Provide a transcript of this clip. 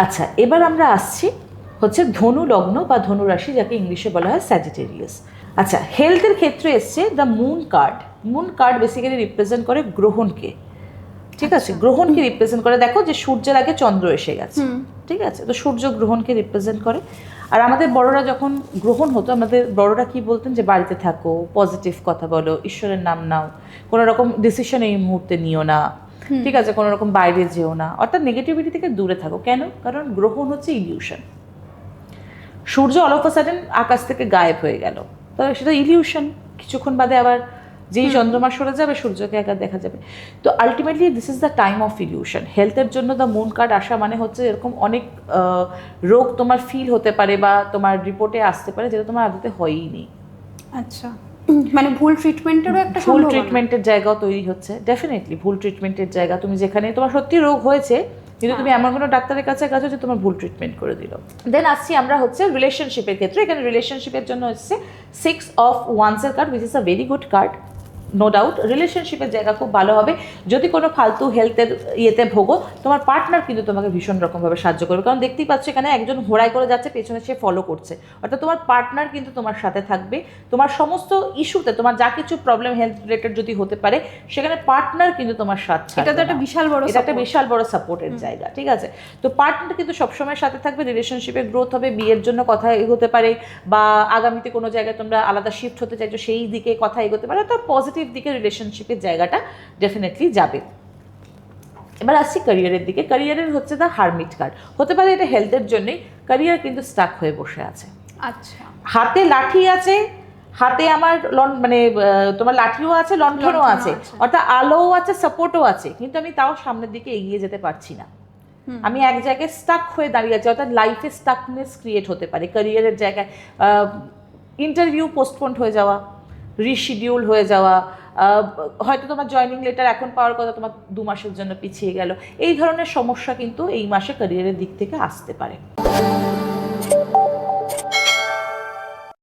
আচ্ছা, এবার আমরা আসছি হচ্ছে ধনু লগ্ন বা ধনু রাশি, যাকে ইংলিশে বলা হয় স্যাজিটেরিয়াস। আচ্ছা, হেলথের ক্ষেত্রে এসছে the moon card. Moon card basically represent করে গ্রহণকে, ঠিক আছে, গ্রহণকে রিপ্রেজেন্ট করে। দেখো যে সূর্যের আগে চন্দ্র এসে গেছে, ঠিক আছে, তো সূর্য গ্রহণকে রিপ্রেজেন্ট করে। আর আমাদের বড়রা যখন গ্রহণ হতো, আমাদের বড়রা কি বলতেন যে বাড়িতে থাকো, পজিটিভ কথা বলো, ঈশ্বরের নাম নাও, কোনো রকম ডিসিশন এই মুহূর্তে নিও না, ঠিক আছে, কোনো রকম বাইরে যেও না, অর্থাৎ নেগেটিভিটি থেকে দূরে থাকো। কেন? কারণ গ্রহণ হচ্ছে ইলিউশন। সূর্য অল অফ আ সাডেন আকাশ থেকে গায়েব হয়ে গেল, তো সেটা ইলিউশন। কিছুক্ষণ বাদে আবার যেই চন্দ্রমা সরে যাবে, সূর্যকে একা দেখা যাবে। তো ultimately this is the time of illusion. হেলথের জন্য দ্য মুন কার্ড আসা মানে হচ্ছে এরকম অনেক রোগ তোমার ফিল হতে পারে বা তোমার রিপোর্টে আসতে পারে, যেটা তোমার আদতে হয়ই নেই। আচ্ছা, মানে ভুল ট্রিটমেন্টেরও একটা ভুল সম্ভাবনা। ট্রিটমেন্টের জায়গাও তৈরি হচ্ছে, ডেফিনেটলি ভুল ট্রিটমেন্টের জায়গা। তুমি যেখানে তোমার সত্যি রোগ হয়েছে, কিন্তু তুমি এমন কোনো ডাক্তারের কাছে গেছো যে তোমার ভুল ট্রিটমেন্ট করে দিল। দেন আসছি আমরা হচ্ছে রিলেশনশিপের ক্ষেত্রে। এখানে রিলেশনশিপের জন্য হচ্ছে 6 অফ ওয়ান্সের card, which is a very good card, no doubt. রিলেশনশিপের জায়গা খুব ভালো হবে। যদি কোনো ফালতু হেলথের ইয়েতে ভোগো, তোমার পার্টনার কিন্তু তোমাকে ভীষণ রকমভাবে সাহায্য করবে। কারণ দেখতেই পাচ্ছ এখানে একজন ঘোড়ায় করে যাচ্ছে, পেছনে সে ফলো করছে, অর্থাৎ তোমার পার্টনার কিন্তু তোমার সাথে থাকবে। তোমার সমস্ত ইস্যুতে, তোমার যা কিছু প্রবলেম হেলথ রিলেটেড যদি হতে পারে, সেখানে পার্টনার কিন্তু তোমার সাথে, এটা তো একটা বিশাল বড়, এটা একটা বিশাল বড় সাপোর্টের জায়গা, ঠিক আছে। তো পার্টনার কিন্তু সবসময় সাথে থাকবে। রিলেশনশিপে গ্রোথ হবে, বিয়ের জন্য কথা এগোতে পারে, বা আগামীতে কোনো জায়গায় তোমরা আলাদা শিফট হতে চাইছো, সেই দিকে কথা এগোতে পারে, অর্থাৎ পজিটিভ দিকে রিলেশনশিপের জায়গাটা ডেফিনেটলি যাবে। এবার আসছি ক্যারিয়ারের দিকে। ক্যারিয়ারের হচ্ছে দ্য হারমিট কার্ড। হতে পারে এটা হেলথের জন্যই, ক্যারিয়ার কিন্তু স্টাক হয়ে বসে আছে। আচ্ছা, হাতে লাঠি আছে, হাতে আমার মানে তোমার লাঠিও আছে, লণ্ঠনও আছে, অর্থাৎ আলোও আছে, সাপোর্টও আছে, কিন্তু আমি তাও সামনের দিকে এগিয়ে যেতে পারছি না। আমি এক জায়গায় স্টাক হয়ে দাঁড়িয়ে আছি, অর্থাৎ লাইফে স্টাকনেস ক্রিয়েট হতে পারে। ক্যারিয়ারের জায়গায় ইন্টারভিউ পোস্টপোন্ড হয়ে যাওয়া, রিশিডিউল হয়ে যাওয়া, হয়তো তোমার জয়নিং লেটার এখন পাওয়ার কথা তোমার 2 মাসের জন্য পিছিয়ে গেল। এই ধরনের সমস্যা কিন্তু এই মাসে ক্যারিয়ারের দিক থেকে আসতে পারে।